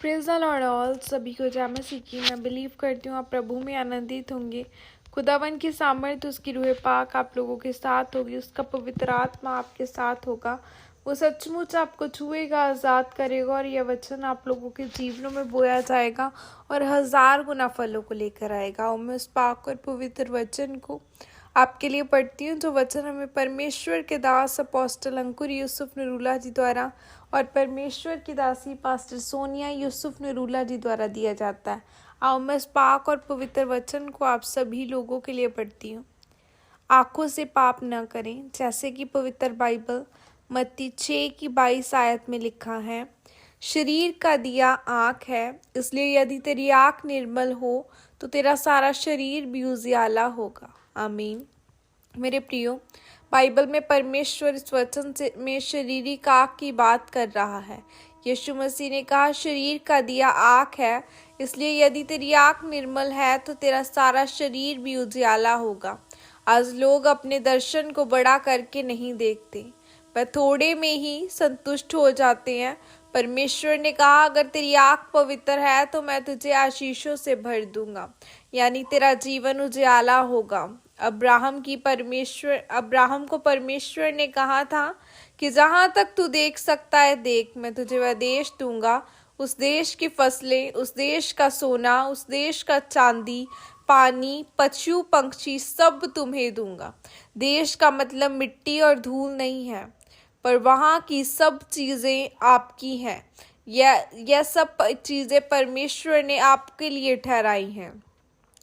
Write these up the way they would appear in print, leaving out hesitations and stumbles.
Praise the Lord all. सभी को जय मसीह की। मैं बिलीव करती हूँ आप प्रभु में आनंदित होंगे। खुदावन की सामर्थ्य, उसकी रूह पाक आप लोगों के साथ होगी। उसका पवित्र आत्मा आपके साथ होगा। वो सचमुच आपको छुएगा, आज़ाद करेगा और यह वचन आप लोगों के जीवनों में बोया जाएगा और 1000 गुना फलों को लेकर आएगा। और मैं उस पाक और पवित्र वचन को आपके लिए पढ़ती हूँ, जो वचन हमें परमेश्वर के दास अपोस्टल अंकुर यूसुफ नरूला जी द्वारा और परमेश्वर की दासी पास्टर सोनिया यूसुफ नरूला जी द्वारा दिया जाता है। आओ मैं इस पाक और पवित्र वचन को आप सभी लोगों के लिए पढ़ती हूँ। आँखों से पाप न करें, जैसे कि पवित्र बाइबल मत्ती 6 की 22 आयत में लिखा है, शरीर का दिया आँख है, इसलिए यदि तेरी आँख निर्मल हो तो तेरा सारा शरीर भी उजियाला होगा। आमीन। मेरे प्रियो, बाइबल में परमेश्वर इस वचन से में शारीरिक आँख की बात कर रहा है। यीशु मसीह ने कहा शरीर का दिया आँख है, इसलिए यदि तेरी आँख निर्मल है तो तेरा सारा शरीर भी उजियाला होगा। आज लोग अपने दर्शन को बड़ा करके नहीं देखते, वह थोड़े में ही संतुष्ट हो जाते हैं। परमेश्वर ने कहा अगर तेरी आँख पवित्र है तो मैं तुझे आशीषों से भर दूंगा, यानी तेरा जीवन उजियाला होगा। अब्राहम को परमेश्वर ने कहा था कि जहाँ तक तू देख सकता है देख, मैं तुझे वह देश दूंगा, उस देश की फसलें, उस देश का सोना, उस देश का चांदी, पानी, पशु पक्षी सब तुम्हें दूंगा। देश का मतलब मिट्टी और धूल नहीं है, पर वहाँ की सब चीज़ें आपकी हैं। यह सब चीज़ें परमेश्वर ने आपके लिए ठहराई हैं।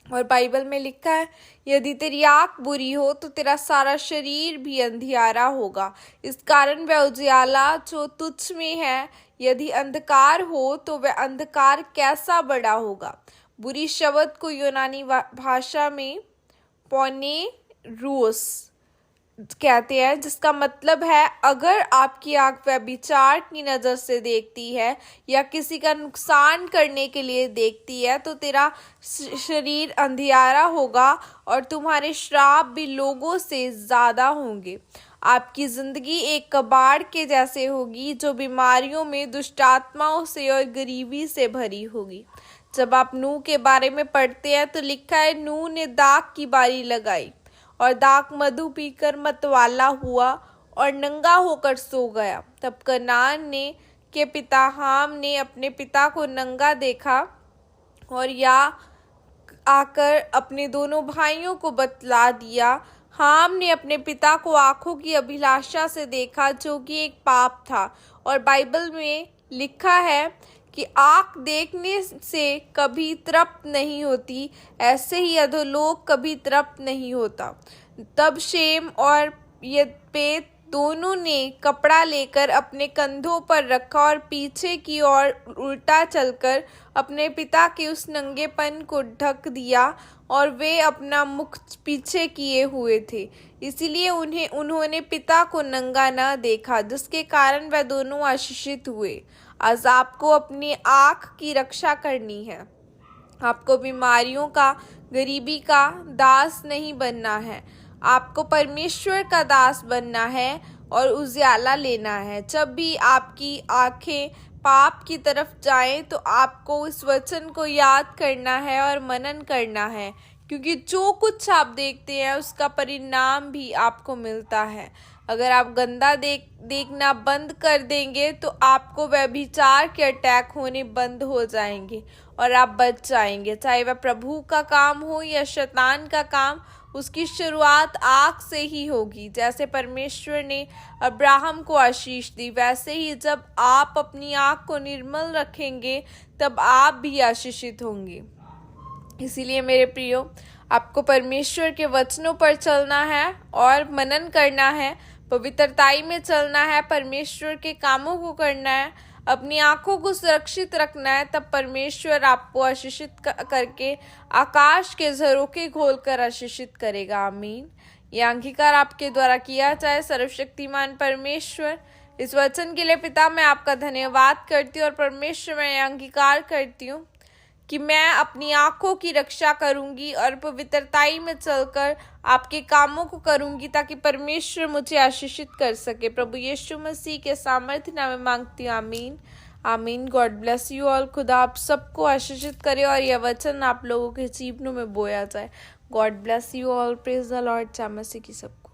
और बाइबल में लिखा है यदि तेरी आँख बुरी हो तो तेरा सारा शरीर भी अंधियारा होगा। इस कारण वह उजियाला जो तुझ में है, यदि अंधकार हो तो वह अंधकार कैसा बड़ा होगा। बुरी शब्द को यूनानी भाषा में पोनेरूस कहते हैं, जिसका मतलब है अगर आपकी आंख व्यभिचार की नज़र से देखती है या किसी का नुकसान करने के लिए देखती है तो तेरा शरीर अंधियारा होगा और तुम्हारे श्राप भी लोगों से ज़्यादा होंगे। आपकी ज़िंदगी एक कबाड़ के जैसे होगी जो बीमारियों में, दुष्टात्माओं से और गरीबी से भरी होगी। जब आप नूह के बारे में पढ़ते हैं तो लिखा है नूह ने दाख की बारी लगाई और दाख मधु पीकर मतवाला हुआ और नंगा होकर सो गया। तब कनान ने के पिता हाम ने अपने पिता को नंगा देखा और या आकर अपने दोनों भाइयों को बतला दिया। हाम ने अपने पिता को आंखों की अभिलाषा से देखा, जो कि एक पाप था। और बाइबल में लिखा है कि आँख देखने से कभी तृप्त नहीं होती, ऐसे ही अधोलोक कभी तृप्त नहीं होता। तब शेम और यपेत दोनों ने कपड़ा लेकर अपने कंधों पर रखा और पीछे की ओर उल्टा चलकर अपने पिता के उस नंगेपन को ढक दिया, और वे अपना मुख पीछे किए हुए थे, इसीलिए उन्होंने पिता को नंगा न देखा, जिसके कारण वह दोनों आशीषित हुए। आज आपको अपनी आँख की रक्षा करनी है। आपको बीमारियों का, गरीबी का दास नहीं बनना है। आपको परमेश्वर का दास बनना है और उजियाला लेना है। जब भी आपकी आंखें पाप की तरफ जाएं तो आपको इस वचन को याद करना है और मनन करना है, क्योंकि जो कुछ आप देखते हैं उसका परिणाम भी आपको मिलता है। अगर आप गंदा देखना बंद कर देंगे तो आपको व्यभिचार के अटैक होने बंद हो जाएंगे और आप बच जाएंगे। चाहे वह प्रभु का काम हो या शैतान का काम, उसकी शुरुआत आँख से ही होगी। जैसे परमेश्वर ने अब्राहम को आशीष दी, वैसे ही जब आप अपनी आँख को निर्मल रखेंगे तब आप भी आशीषित होंगे। इसीलिए मेरे प्रियो, आपको परमेश्वर के वचनों पर चलना है और मनन करना है, पवित्रताई में चलना है, परमेश्वर के कामों को करना है, अपनी आंखों को सुरक्षित रखना है। तब परमेश्वर आपको आशीषित करके आकाश के झरोखे खोलकर आशीषित करेगा। आमीन। यह अंगीकार आपके द्वारा किया जाए। सर्वशक्तिमान परमेश्वर, इस वचन के लिए पिता मैं आपका धन्यवाद करती हूँ और परमेश्वर मैं यह अंगीकार करती हूँ कि मैं अपनी आँखों की रक्षा करूंगी और पवित्रताई में चलकर आपके कामों को करूंगी, ताकि परमेश्वर मुझे आशीषित कर सके। प्रभु यीशु मसीह के सामर्थ्य नाम में मांगती हूँ। आमीन। आमीन। God bless you all. खुदा आप सबको आशीषित करे और यह वचन आप लोगों के जीवनों में बोया जाए। God bless you all. Praise the Lord. जय मसीह की सबको।